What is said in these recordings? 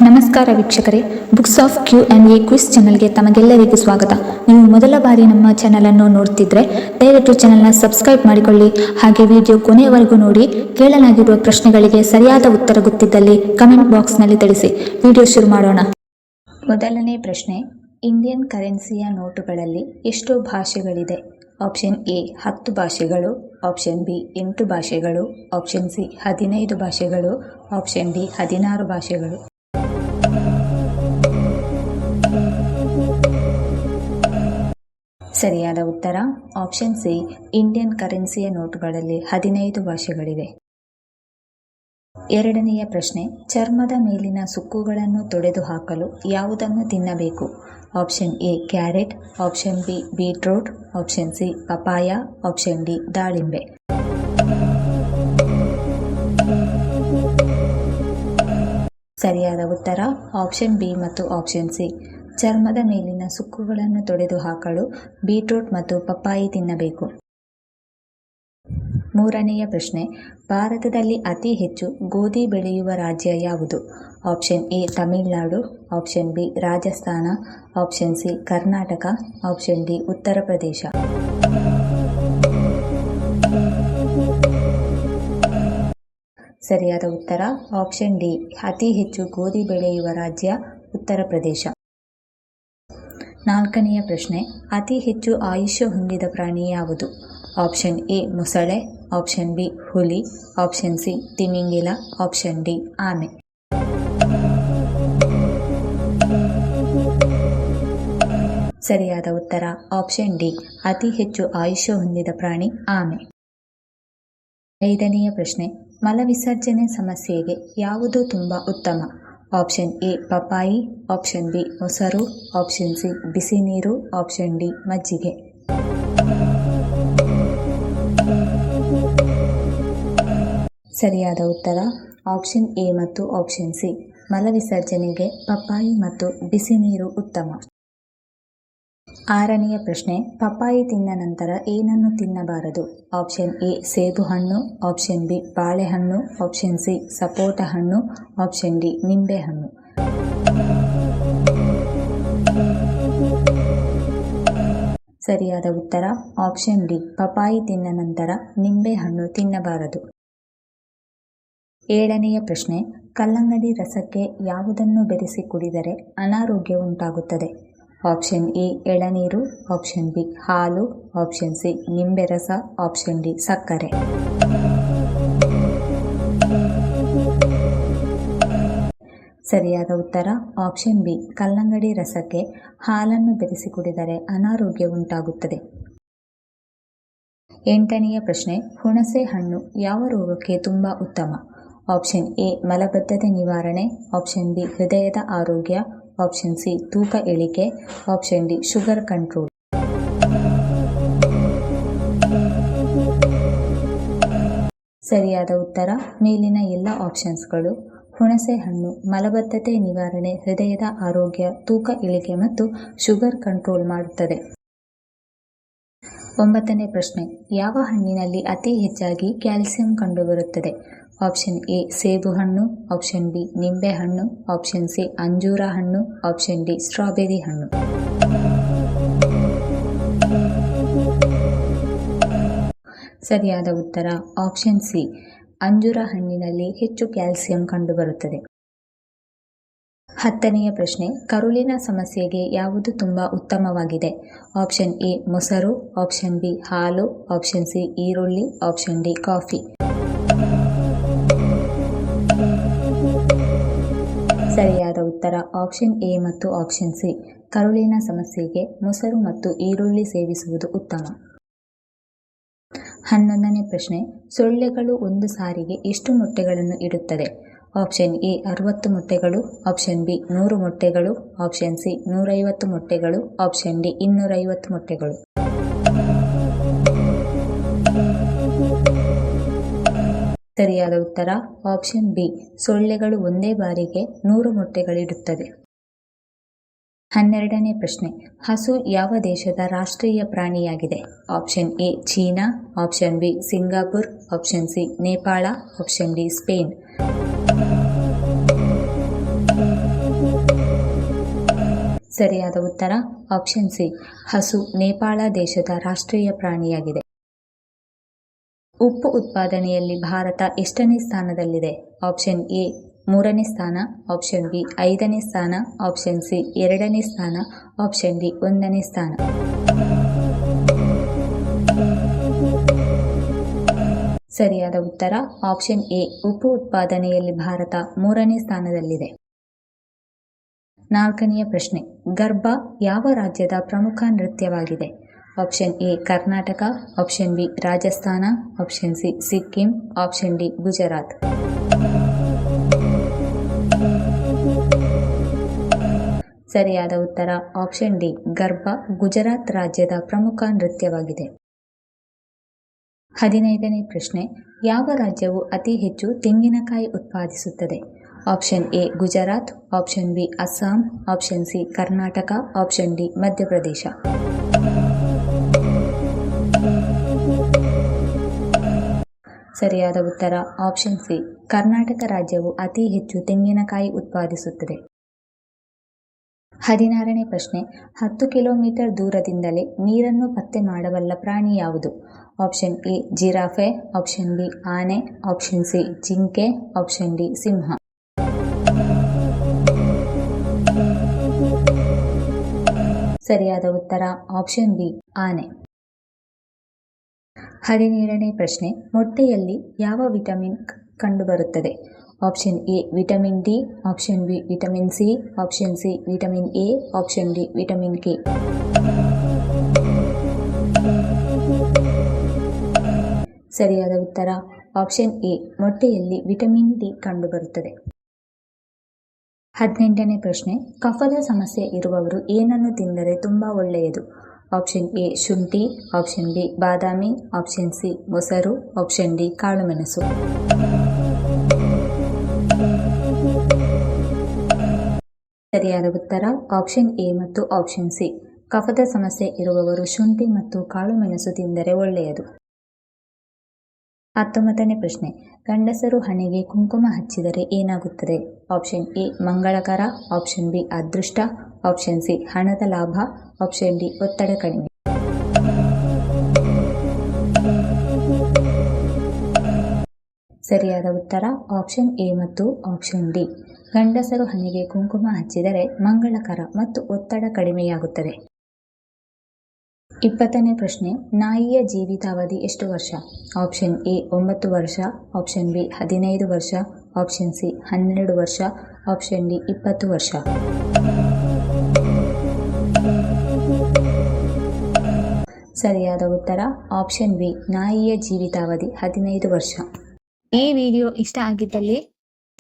ನಮಸ್ಕಾರ ವೀಕ್ಷಕರೇ, books of Q&A quiz ಚಾನಲ್ಗೆ ತಮಗೆಲ್ಲರಿಗೂ ಸ್ವಾಗತ. ನೀವು ಮೊದಲ ಬಾರಿ ನಮ್ಮ ಚಾನಲನ್ನು ನೋಡ್ತಿದ್ರೆ ದಯವಿಟ್ಟು ಚಾನಲ್ನ ಸಬ್ಸ್ಕ್ರೈಬ್ ಮಾಡಿಕೊಳ್ಳಿ. ಹಾಗೆ ವಿಡಿಯೋ ಕೊನೆಯವರೆಗೂ ನೋಡಿ. ಕೇಳಲಾಗಿರುವ ಪ್ರಶ್ನೆಗಳಿಗೆ ಸರಿಯಾದ ಉತ್ತರ ಗೊತ್ತಿದ್ದಲ್ಲಿ ಕಮೆಂಟ್ ಬಾಕ್ಸ್ನಲ್ಲಿ ತಿಳಿಸಿ. ವಿಡಿಯೋ ಶುರು ಮಾಡೋಣ. ಮೊದಲನೇ ಪ್ರಶ್ನೆ, ಇಂಡಿಯನ್ ಕರೆನ್ಸಿಯ ನೋಟುಗಳಲ್ಲಿ ಎಷ್ಟು ಭಾಷೆಗಳಿದೆ? ಆಪ್ಷನ್ ಎ 10 ಭಾಷೆಗಳು, ಆಪ್ಷನ್ ಬಿ 8 ಭಾಷೆಗಳು, ಆಪ್ಷನ್ ಸಿ 15 ಭಾಷೆಗಳು, ಆಪ್ಷನ್ ಡಿ 16 ಭಾಷೆಗಳು. ಸರಿಯಾದ ಉತ್ತರ ಆಪ್ಷನ್ ಸಿ, ಇಂಡಿಯನ್ ಕರೆನ್ಸಿಯ ನೋಟುಗಳಲ್ಲಿ 15 ಭಾಷೆಗಳಿವೆ. ಎರಡನೆಯ ಪ್ರಶ್ನೆ, ಚರ್ಮದ ಮೇಲಿನ ಸುಕ್ಕುಗಳನ್ನು ತೊಡೆದುಹಾಕಲು ಯಾವುದನ್ನು ತಿನ್ನಬೇಕು? Option A carrot, option B beetroot, option C papaya, option D ದಾಳಿಂಬೆ. ಸರಿಯಾದ ಉತ್ತರ ಆಪ್ಷನ್ ಬಿ ಮತ್ತು ಆಪ್ಷನ್ ಸಿ. ಚರ್ಮದ ಮೇಲಿನ ಸುಕ್ಕುಗಳನ್ನು ತೊಡೆದುಹಾಕಲು ಬೀಟ್ರೂಟ್ ಮತ್ತು ಪಪ್ಪಾಯಿ ತಿನ್ನಬೇಕು. ಮೂರನೆಯ ಪ್ರಶ್ನೆ, ಭಾರತದಲ್ಲಿ ಅತಿ ಹೆಚ್ಚು ಗೋಧಿ ಬೆಳೆಯುವ ರಾಜ್ಯ ಯಾವುದು? Option A Tamil Nadu, option B Rajasthan, option C Karnataka, option D Uttar Pradesh. ಸರಿಯಾದ ಉತ್ತರ ಆಪ್ಷನ್ ಡಿ, ಅತಿ ಹೆಚ್ಚು ಗೋಧಿ ಬೆಳೆಯುವ ರಾಜ್ಯ ಉತ್ತರ ಪ್ರದೇಶ. ನಾಲ್ಕನೆಯ ಪ್ರಶ್ನೆ, ಅತಿ ಹೆಚ್ಚು ಆಯುಷ್ಯ ಹೊಂದಿದ ಪ್ರಾಣಿ ಯಾವುದು? ಆಪ್ಷನ್ ಎ ಮೊಸಳೆ, ಆಪ್ಷನ್ ಬಿ ಹುಲಿ, ಆಪ್ಷನ್ ಸಿ ತಿಮಿಂಗಿಲ, ಆಪ್ಷನ್ ಡಿ ಆಮೆ. ಸರಿಯಾದ ಉತ್ತರ ಆಪ್ಷನ್ ಡಿ, ಅತಿ ಹೆಚ್ಚು ಆಯುಷ್ಯ ಹೊಂದಿದ ಪ್ರಾಣಿ ಆಮೆ. ಐದನೆಯ ಪ್ರಶ್ನೆ, ಮಲವಿಸರ್ಜನೆ ಸಮಸ್ಯೆಗೆ ಯಾವುದು ತುಂಬಾ ಉತ್ತಮ? ಆಪ್ಷನ್ ಎ ಪಪಾಯಿ, ಆಪ್ಷನ್ ಬಿ ಮೊಸರು, ಆಪ್ಷನ್ ಸಿ ಬಿಸಿ ನೀರು, ಆಪ್ಷನ್ ಡಿ ಮಜ್ಜಿಗೆ. ಸರಿಯಾದ ಉತ್ತರ ಆಪ್ಷನ್ ಎ ಮತ್ತು ಆಪ್ಷನ್ ಸಿ. ಮಲವಿಸರ್ಜನೆಗೆ ಪಪ್ಪಾಯಿ ಮತ್ತು ಬಿಸಿ ನೀರು ಉತ್ತಮ. ಆರನೆಯ ಪ್ರಶ್ನೆ, ಪಪ್ಪಾಯಿ ತಿಂದ ನಂತರ ಏನನ್ನು ತಿನ್ನಬಾರದು? ಆಪ್ಷನ್ ಎ ಸೇಬು ಹಣ್ಣು, ಆಪ್ಷನ್ ಬಿ ಬಾಳೆಹಣ್ಣು, ಆಪ್ಷನ್ ಸಿ ಸಪೋಟ ಹಣ್ಣು, ಆಪ್ಷನ್ ಡಿ ನಿಂಬೆ ಹಣ್ಣು. ಸರಿಯಾದ ಉತ್ತರ ಆಪ್ಷನ್ ಡಿ, ಪಪ್ಪಾಯಿ ತಿಂದ ನಂತರ ನಿಂಬೆ ಹಣ್ಣು ತಿನ್ನಬಾರದು. ಏಳನೆಯ ಪ್ರಶ್ನೆ, ಕಲ್ಲಂಗಡಿ ರಸಕ್ಕೆ ಯಾವುದನ್ನು ಬೆರೆಸಿ ಕುಡಿದರೆ ಅನಾರೋಗ್ಯ ಉಂಟಾಗುತ್ತದೆ? ಆಪ್ಷನ್ ಎ ಎಳನೀರು, ಆಪ್ಷನ್ ಬಿ ಹಾಲು, ಆಪ್ಷನ್ ಸಿ ನಿಂಬೆ ರಸ, ಆಪ್ಷನ್ ಡಿ ಸಕ್ಕರೆ. ಸರಿಯಾದ ಉತ್ತರ ಆಪ್ಷನ್ ಬಿ, ಕಲ್ಲಂಗಡಿ ರಸಕ್ಕೆ ಹಾಲನ್ನು ಬೆರೆಸಿ ಕುಡಿದರೆ ಅನಾರೋಗ್ಯ ಉಂಟಾಗುತ್ತದೆ. ಎಂಟನೆಯ ಪ್ರಶ್ನೆ, ಹುಣಸೆ ಹಣ್ಣು ಯಾವ ರೋಗಕ್ಕೆ ತುಂಬಾ ಉತ್ತಮ? ಆಪ್ಷನ್ ಎ ಮಲಬದ್ಧತೆ ನಿವಾರಣೆ, ಆಪ್ಷನ್ ಬಿ ಹೃದಯದ ಆರೋಗ್ಯ, ಆಪ್ಷನ್ ಸಿ ತೂಕ ಇಳಿಕೆ, ಆಪ್ಷನ್ ಡಿ ಶುಗರ್ ಕಂಟ್ರೋಲ್. ಸರಿಯಾದ ಉತ್ತರ ಮೇಲಿನ ಎಲ್ಲ ಆಪ್ಷನ್ಸ್ಗಳು. ಹುಣಸೆ ಹಣ್ಣು ಮಲಬದ್ಧತೆ ನಿವಾರಣೆ, ಹೃದಯದ ಆರೋಗ್ಯ, ತೂಕ ಇಳಿಕೆ ಮತ್ತು ಶುಗರ್ ಕಂಟ್ರೋಲ್ ಮಾಡುತ್ತದೆ. ಒಂಬತ್ತನೇ ಪ್ರಶ್ನೆ, ಯಾವ ಹಣ್ಣಿನಲ್ಲಿ ಅತಿ ಹೆಚ್ಚಾಗಿ ಕ್ಯಾಲ್ಸಿಯಂ ಕಂಡುಬರುತ್ತದೆ? ಆಪ್ಷನ್ ಎ ಸೇಬು ಹಣ್ಣು, ಆಪ್ಷನ್ ಬಿ ನಿಂಬೆ ಹಣ್ಣು, ಆಪ್ಷನ್ ಸಿ ಅಂಜೂರ ಹಣ್ಣು, ಆಪ್ಷನ್ ಡಿ ಸ್ಟ್ರಾಬೆರಿ ಹಣ್ಣು. ಸರಿಯಾದ ಉತ್ತರ ಆಪ್ಷನ್ ಸಿ, ಅಂಜೂರ ಹಣ್ಣಿನಲ್ಲಿ ಹೆಚ್ಚು ಕ್ಯಾಲ್ಸಿಯಂ ಕಂಡುಬರುತ್ತದೆ. ಹತ್ತನೆಯ ಪ್ರಶ್ನೆ, ಕರುಳಿನ ಸಮಸ್ಯೆಗೆ ಯಾವುದು ತುಂಬಾ ಉತ್ತಮವಾಗಿದೆ? ಆಪ್ಷನ್ ಎ ಮೊಸರು, ಆಪ್ಷನ್ ಬಿ ಹಾಲು, ಆಪ್ಷನ್ ಸಿ ಈರುಳ್ಳಿ, ಆಪ್ಷನ್ ಡಿ ಕಾಫಿ. ಸರಿಯಾದ ಉತ್ತರ ಆಪ್ಷನ್ ಎ ಮತ್ತು ಆಪ್ಷನ್ ಸಿ. ಕರುಳಿನ ಸಮಸ್ಯೆಗೆ ಮೊಸರು ಮತ್ತು ಈರುಳ್ಳಿ ಸೇವಿಸುವುದು ಉತ್ತಮ. 11ನೇ ಪ್ರಶ್ನೆ, ಸೊಳ್ಳೆಗಳು ಒಂದು ಸಾರಿಗೆ ಎಷ್ಟು ಮೊಟ್ಟೆಗಳನ್ನು ಇಡುತ್ತದೆ? ಆಪ್ಷನ್ ಎ 60 ಮೊಟ್ಟೆಗಳು, ಆಪ್ಷನ್ ಬಿ 100 ಮೊಟ್ಟೆಗಳು, ಆಪ್ಷನ್ ಸಿ 150 ಮೊಟ್ಟೆಗಳು, ಆಪ್ಷನ್ ಡಿ 250 ಮೊಟ್ಟೆಗಳು. ಸರಿಯಾದ ಉತ್ತರ ಆಪ್ಷನ್ ಬಿ, ಸೊಳ್ಳೆಗಳು ಒಂದೇ ಬಾರಿಗೆ 100 ಮೊಟ್ಟೆಗಳಿಡುತ್ತದೆ. 12ನೇ ಪ್ರಶ್ನೆ, ಹಸು ಯಾವ ದೇಶದ ರಾಷ್ಟ್ರೀಯ ಪ್ರಾಣಿಯಾಗಿದೆ? Option A China, option B Singapore, option C Nepal, option D Spain. ಸರಿಯಾದ ಉತ್ತರ ಆಪ್ಷನ್ ಸಿ, ಹಸು ನೇಪಾಳ ದೇಶದ ರಾಷ್ಟ್ರೀಯ ಪ್ರಾಣಿಯಾಗಿದೆ. ಉಪ್ಪು ಉತ್ಪಾದನೆಯಲ್ಲಿ ಭಾರತ ಎಷ್ಟನೇ ಸ್ಥಾನದಲ್ಲಿದೆ? ಆಪ್ಷನ್ ಎ 3ನೇ ಸ್ಥಾನ, ಆಪ್ಷನ್ ಬಿ 5ನೇ ಸ್ಥಾನ, ಆಪ್ಷನ್ ಸಿ 2ನೇ ಸ್ಥಾನ, ಆಪ್ಷನ್ ಡಿ 1ನೇ ಸ್ಥಾನ. ಸರಿಯಾದ ಉತ್ತರ ಆಪ್ಷನ್ ಎ, ಉಪ್ಪು ಉತ್ಪಾದನೆಯಲ್ಲಿ ಭಾರತ 3ನೇ ಸ್ಥಾನದಲ್ಲಿದೆ. 4ನೆಯ ಪ್ರಶ್ನೆ, ಗರ್ಭ ಯಾವ ರಾಜ್ಯದ ಪ್ರಮುಖ ನೃತ್ಯವಾಗಿದೆ? Option A Karnataka, option B Rajasthan, option C Sikkim, option D Gujarat. ಸರಿಯಾದ ಉತ್ತರ ಆಪ್ಷನ್ ಡಿ, ಗರ್ಭ ಗುಜರಾತ್ ರಾಜ್ಯದ ಪ್ರಮುಖ ನೃತ್ಯವಾಗಿದೆ. 15ನೇ ಪ್ರಶ್ನೆ, ಯಾವ ರಾಜ್ಯವು ಅತಿ ಹೆಚ್ಚು ತೆಂಗಿನಕಾಯಿ ಉತ್ಪಾದಿಸುತ್ತದೆ? Option A Gujarat, option B Assam, option C Karnataka, option D Madhya Pradesh. ಸರಿಯಾದ ಉತ್ತರ ಆಪ್ಷನ್ ಸಿ, ಕರ್ನಾಟಕ ರಾಜ್ಯವು ಅತಿ ಹೆಚ್ಚು ತೆಂಗಿನಕಾಯಿ ಉತ್ಪಾದಿಸುತ್ತದೆ. 16ನೇ ಪ್ರಶ್ನೆ, 10 ಕಿಲೋಮೀಟರ್ ದೂರದಿಂದಲೇ ನೀರನ್ನು ಪತ್ತೆ ಮಾಡಬಲ್ಲ ಪ್ರಾಣಿ ಯಾವುದು? Option A giraffe, option B ಆನೆ, ಆಪ್ಷನ್ ಸಿ ಜಿಂಕೆ, ಆಪ್ಷನ್ ಡಿ ಸಿಂಹ. ಸರಿಯಾದ ಉತ್ತರ ಆಪ್ಷನ್ ಬಿ ಆನೆ. 17ನೇ ಪ್ರಶ್ನೆ, ಮೊಟ್ಟೆಯಲ್ಲಿ ಯಾವ ವಿಟಮಿನ್ ಕಂಡುಬರುತ್ತದೆ? Option A vitamin D, option B vitamin C, option C vitamin A, option D vitamin K. ಸರಿಯಾದ ಉತ್ತರ ಆಪ್ಷನ್ ಎ, ಮೊಟ್ಟೆಯಲ್ಲಿ ವಿಟಮಿನ್ ಡಿ ಕಂಡುಬರುತ್ತದೆ. 18ನೇ ಪ್ರಶ್ನೆ, ಕಫದ ಸಮಸ್ಯೆ ಇರುವವರು ಏನನ್ನು ತಿಂದರೆ ತುಂಬಾ ಒಳ್ಳೆಯದು? ಆಪ್ಷನ್ ಎ ಶುಂಠಿ, ಆಪ್ಷನ್ ಬಿ ಬಾದಾಮಿ, ಆಪ್ಷನ್ ಸಿ ಮೊಸರು, ಆಪ್ಷನ್ ಡಿ ಕಾಳುಮೆಣಸು. ಸರಿಯಾದ ಉತ್ತರ ಆಪ್ಷನ್ ಎ ಮತ್ತು ಆಪ್ಷನ್ ಸಿ. ಕಫದ ಸಮಸ್ಯೆ ಇರುವವರು ಶುಂಠಿ ಮತ್ತು ಕಾಳುಮೆಣಸು ತಿಂದರೆ ಒಳ್ಳೆಯದು. 19ನೇ ಪ್ರಶ್ನೆ, ಗಂಡಸರು ಹಣೆಗೆ ಕುಂಕುಮ ಹಚ್ಚಿದರೆ ಏನಾಗುತ್ತದೆ? ಆಪ್ಷನ್ ಎ ಮಂಗಳಕರ, ಆಪ್ಷನ್ ಬಿ ಅದೃಷ್ಟ, ಆಪ್ಷನ್ ಸಿ ಹಣದ ಲಾಭ, ಆಪ್ಷನ್ ಡಿ ಒತ್ತಡ ಕಡಿಮೆ. ಸರಿಯಾದ ಉತ್ತರ ಆಪ್ಷನ್ ಎ ಮತ್ತು ಆಪ್ಷನ್ ಡಿ. ಗಂಡಸರು ಹಣೆಗೆ ಕುಂಕುಮ ಹಚ್ಚಿದರೆ ಮಂಗಳಕರ ಮತ್ತು ಒತ್ತಡ ಕಡಿಮೆಯಾಗುತ್ತದೆ. 20ನೇ ಪ್ರಶ್ನೆ, ನಾಯಿಯ ಜೀವಿತಾವಧಿ ಎಷ್ಟು ವರ್ಷ? ಆಪ್ಷನ್ ಎ 9 ವರ್ಷ, ಆಪ್ಷನ್ ಬಿ 15 ವರ್ಷ, ಆಪ್ಷನ್ ಸಿ 12 ವರ್ಷ, ಆಪ್ಷನ್ ಡಿ 20 ವರ್ಷ. ಸರಿಯಾದ ಉತ್ತರ ಆಪ್ಷನ್ ಬಿ, ನಾಯಿಯ ಜೀವಿತಾವಧಿ 15 ವರ್ಷ. ಈ ವಿಡಿಯೋ ಇಷ್ಟ ಆಗಿದ್ದಲ್ಲಿ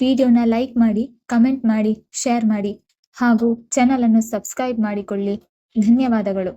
ವಿಡಿಯೋನ ಲೈಕ್ ಮಾಡಿ, ಕಮೆಂಟ್ ಮಾಡಿ, ಶೇರ್ ಮಾಡಿ ಹಾಗೂ ಚಾನಲ್ ಅನ್ನು ಸಬ್ಸ್ಕ್ರೈಬ್ ಮಾಡಿಕೊಳ್ಳಿ. ಧನ್ಯವಾದಗಳು.